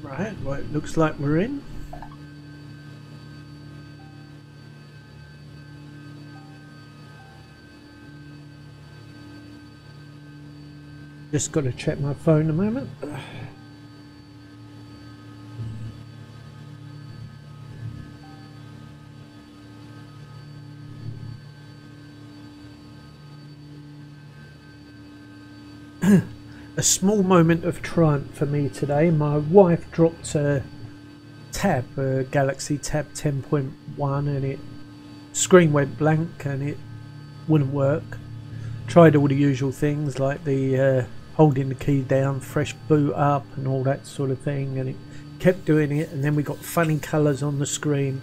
Right, well, it looks like we're in. Just got to check my phone a moment. A small moment of triumph for me today. My wife dropped a tab, a Galaxy Tab 10.1, and it screen went blank and it wouldn't work. Tried all the usual things like the holding the key down, fresh boot up and all that sort of thing, and it kept doing it, and then we got funny colours on the screen,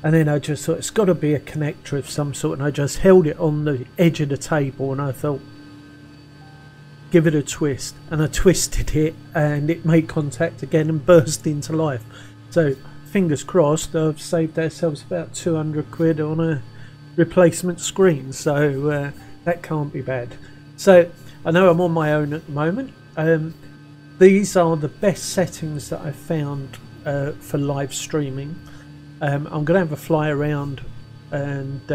and then I just thought it's got to be a connector of some sort, and I just held it on the edge of the table and I thought, give it a twist, and I twisted it and it made contact again and burst into life. So fingers crossed, I've saved ourselves about 200 quid on a replacement screen, so that can't be bad. So I know I'm on my own at the moment. These are the best settings that I've found for live streaming. I'm going to have a fly around and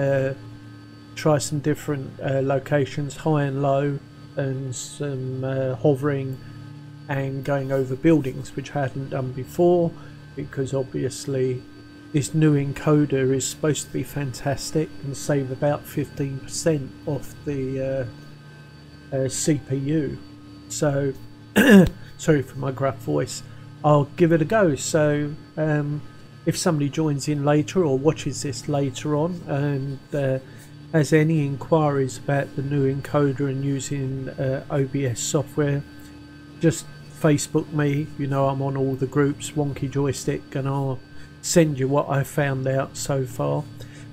try some different locations, high and low, and some hovering and going over buildings, which I hadn't done before, because obviously this new encoder is supposed to be fantastic and save about 15% off the CPU. So sorry for my gruff voice, I'll give it a go. So if somebody joins in later or watches this later on and has any inquiries about the new encoder and using OBS software, just Facebook me. You know, I'm on all the groups, Wonky Joystick, and I'll send you what I found out so far.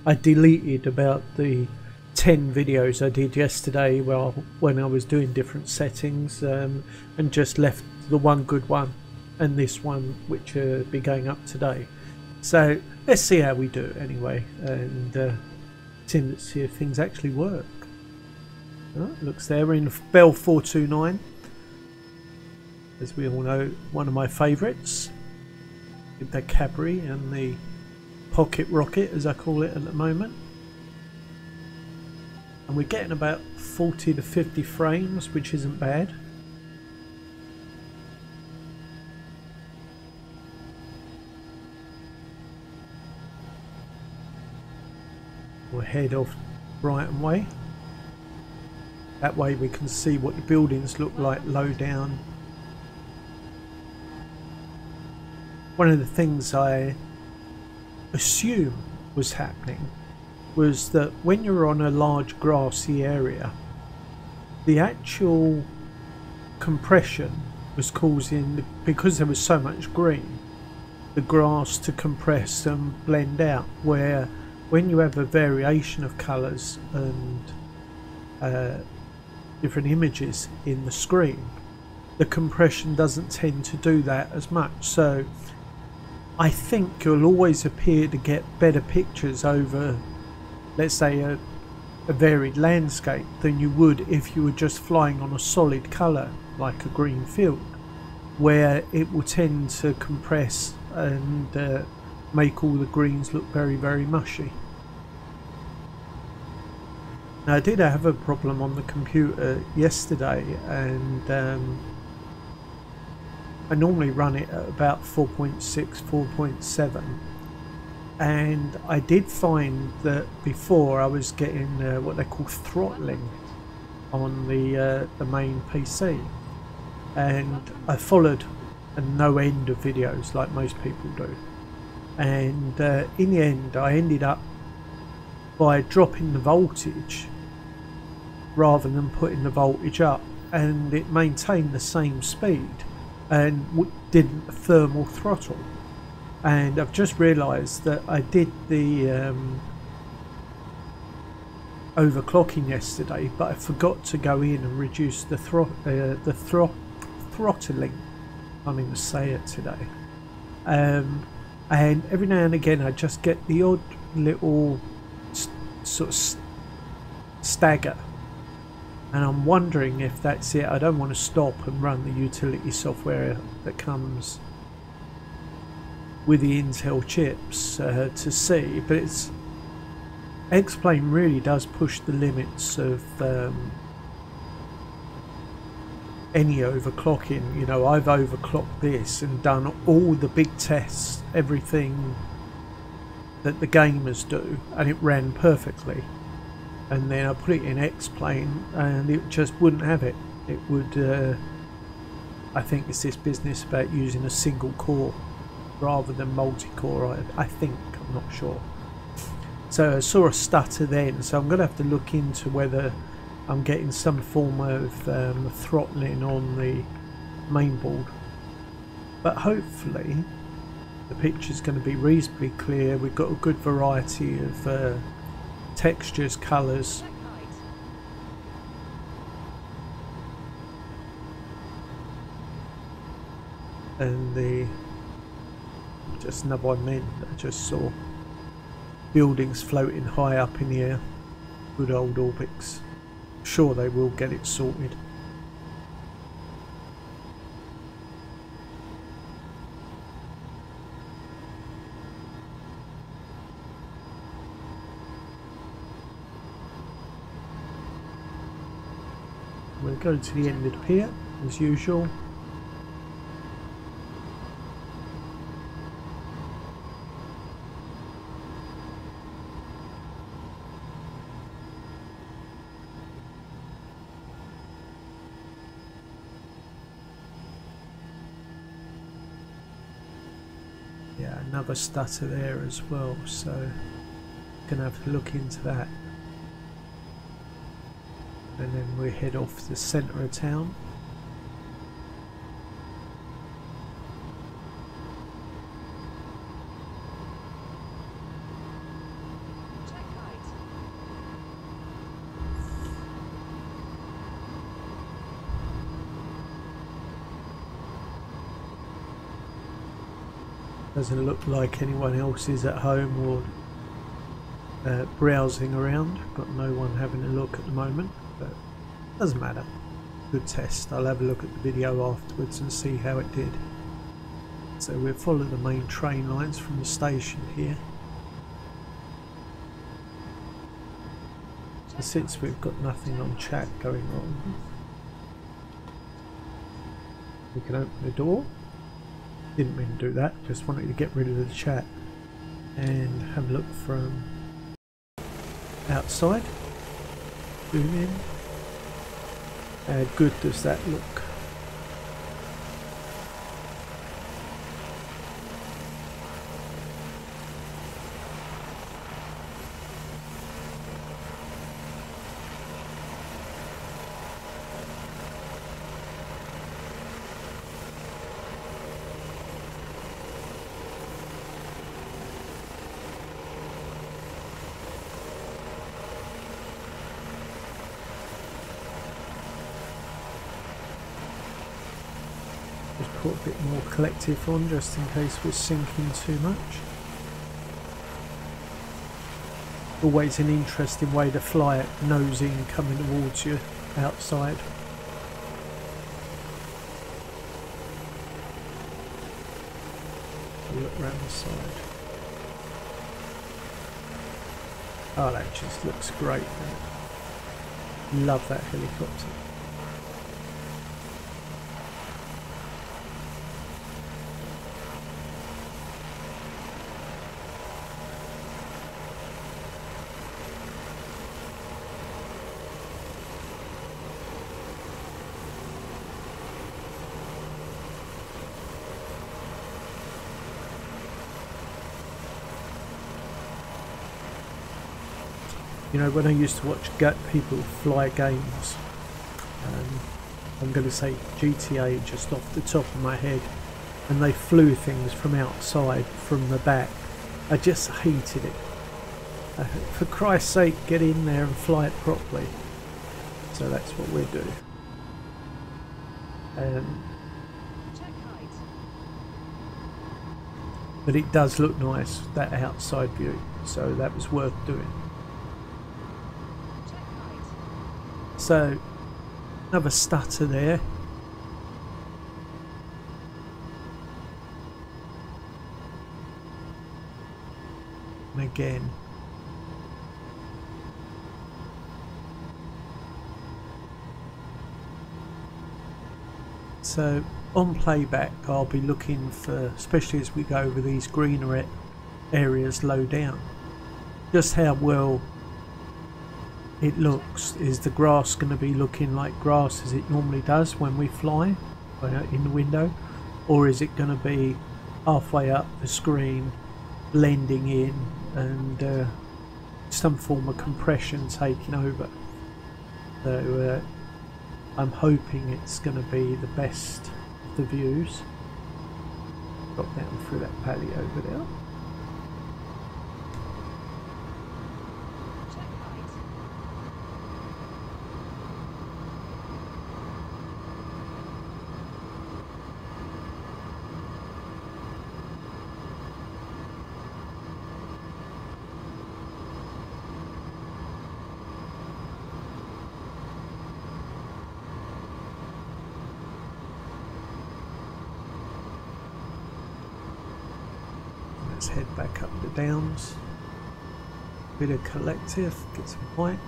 I deleted about the 10 videos I did yesterday when I was doing different settings, and just left the one good one and this one, which will be going up today. So let's see how we do anyway, and see if things actually work. Oh, looks there, we're in Bell 429, as we all know, one of my favourites, with the Cadbury and the pocket rocket, as I call it at the moment. And we're getting about 40 to 50 frames, which isn't bad. We'll head off Brighton way. That way we can see what the buildings look like low down. One of the things I assume was happening was that when you're on a large grassy area, the actual compression was causing, because there was so much green, the grass to compress and blend out, where when you have a variation of colours and different images in the screen, the compression doesn't tend to do that as much. So I think you'll always appear to get better pictures over, let's say, a varied landscape than you would if you were just flying on a solid colour like a green field, where it will tend to compress and make all the greens look very, very mushy. Now, I did have a problem on the computer yesterday, and I normally run it at about 4.6, 4.7, and I did find that before I was getting what they call throttling on the main PC, and I followed a no end of videos like most people do, and in the end I ended up by dropping the voltage rather than putting the voltage up, and it maintained the same speed and didn't thermal throttle. And I've just realised that I did the overclocking yesterday, but I forgot to go in and reduce the throttling. I can't even say it today. And every now and again I just get the odd little sort of stagger, and I'm wondering if that's it. I don't want to stop and run the utility software that comes with the Intel chips to see, but it's X-Plane really does push the limits of any overclocking. You know, I've overclocked this and done all the big tests, everything that the gamers do, and it ran perfectly. And then I put it in X-Plane and it just wouldn't have it. It would, I think it's this business about using a single core rather than multi-core, I think, I'm not sure. So I saw a stutter then, so I'm going to have to look into whether I'm getting some form of throttling on the main board. But hopefully the picture's going to be reasonably clear. We've got a good variety of textures, colours. And the just another one then that I just saw. Buildings floating high up in the air. Good old Orbix. Sure they will get it sorted. We'll go to the end of the pier as usual. Yeah, another stutter there as well, so gonna have to look into that. And then we head off to the centre of town. Doesn't look like anyone else is at home or browsing around. Got no one having a look at the moment, but doesn't matter. Good test. I'll have a look at the video afterwards and see how it did. So we'll follow the main train lines from the station here. So since we've got nothing on chat going on, we can open the door. Didn't mean to do that, just wanted to get rid of the chat and have a look from outside. Zoom in. How good does that look? Put a bit more collective on just in case we're sinking too much. Always an interesting way to fly it, nose in, coming towards you outside. Look around the side. Oh, that just looks great, doesn't it? Love that helicopter. You know, when I used to watch people fly games, I'm going to say GTA just off the top of my head, and they flew things from outside, from the back, I just hated it. For Christ's sake, get in there and fly it properly. So that's what we'll do. But it does look nice, that outside view, so that was worth doing. So, another stutter there. and again. So on playback I'll be looking for, especially as we go over these greener areas low down, just how well it looks. Is the grass going to be looking like grass as it normally does when we fly in the window, or is it going to be halfway up the screen blending in and some form of compression taking over? So I'm hoping it's going to be the best of the views. Drop down through that valley over there. Let's head back up the downs. Bit of collective, get some white.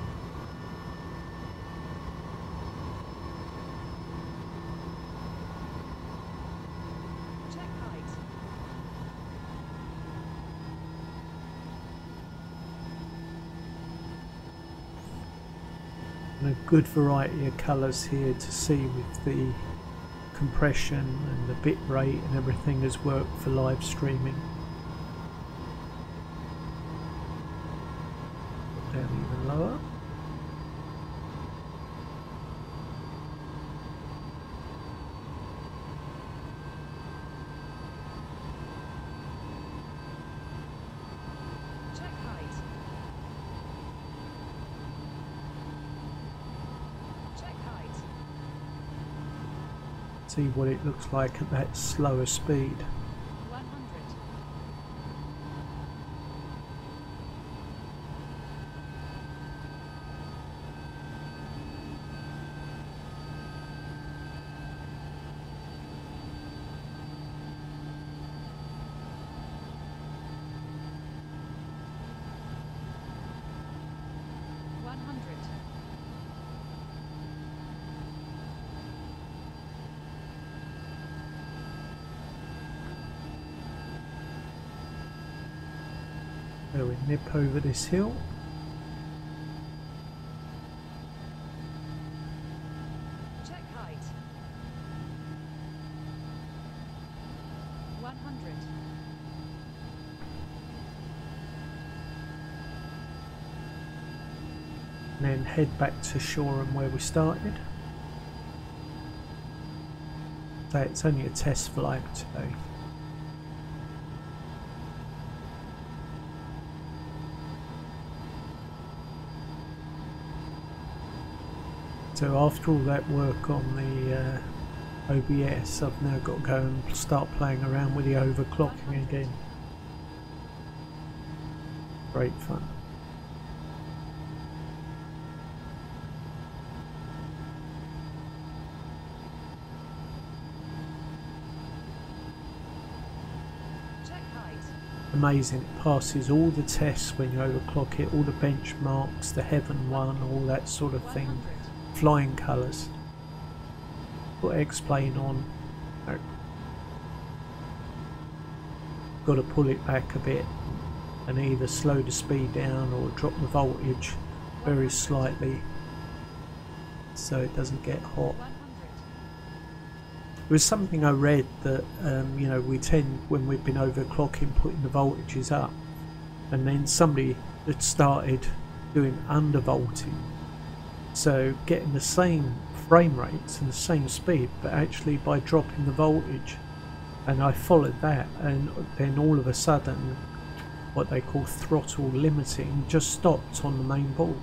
And a good variety of colours here to see with the compression and the bit rate and everything has worked for live streaming. Down even lower. Check height. Check height. See what it looks like at that slower speed. 100. So we nip over this hill. Check height. 100. And then head back to Shoreham where we started. So it's only a test flight today. So after all that work on the OBS, I've now got to go and start playing around with the overclocking again. Great fun. Check height. Amazing, it passes all the tests when you overclock it, all the benchmarks, the heaven one, all that sort of thing. 100. Flying colours. Got to explain on. Got to pull it back a bit and either slow the speed down or drop the voltage very slightly so it doesn't get hot. 100. There was something I read that you know, we tend, when we've been overclocking, putting the voltages up, and then somebody had started doing undervolting. So getting the same frame rates and the same speed, but actually by dropping the voltage. And I followed that, and then all of a sudden what they call throttle limiting just stopped on the main board.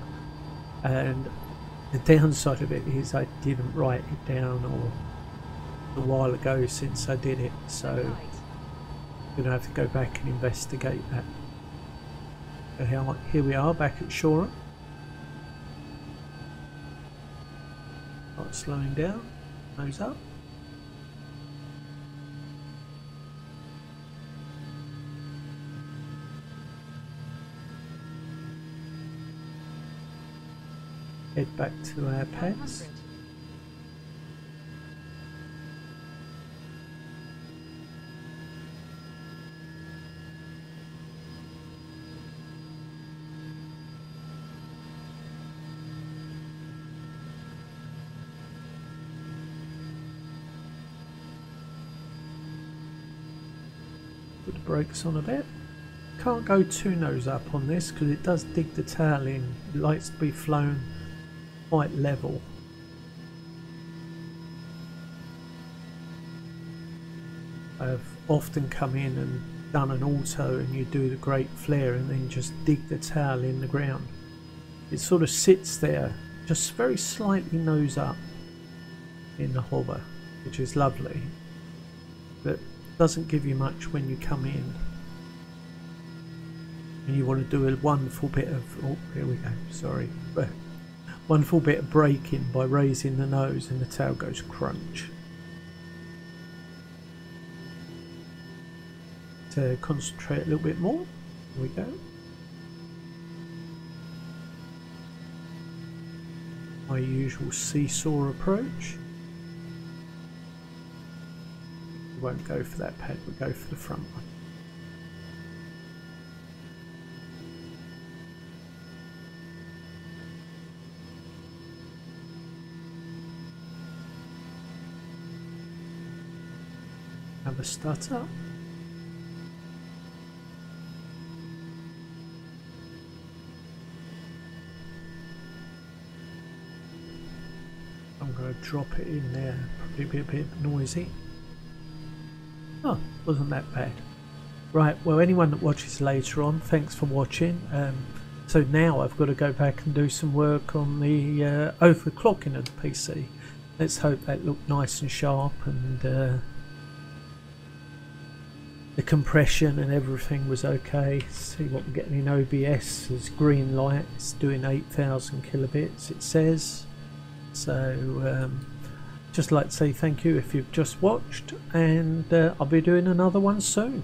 And the downside of it is I didn't write it down or a while ago since I did it, so I'm going to have to go back and investigate that. So here we are back at Shoreham. Start slowing down, nose up. Head back to our pads. 100. Put the brakes on a bit. Can't go too nose up on this because it does dig the tail in. It likes to be flown quite level. I've often come in and done an auto and you do the great flare and then just dig the tail in the ground. It sort of sits there just very slightly nose up in the hover, which is lovely, but doesn't give you much when you come in and you want to do a wonderful bit of, oh here we go, sorry, but wonderful bit of braking by raising the nose and the tail goes crunch. To concentrate a little bit more, here we go. My usual seesaw approach. We won't go for that pad, we'll go for the front one. Have a stutter. I'm going to drop it in there, probably be a bit noisy. Oh, wasn't that bad. Right, well anyone that watches later on, thanks for watching. So now I've got to go back and do some work on the overclocking of the PC. Let's hope that looked nice and sharp and the compression and everything was okay. See what we're getting in OBS is green light. It's doing 8,000 kilobits it says. So just like to say thank you if you've just watched, and I'll be doing another one soon.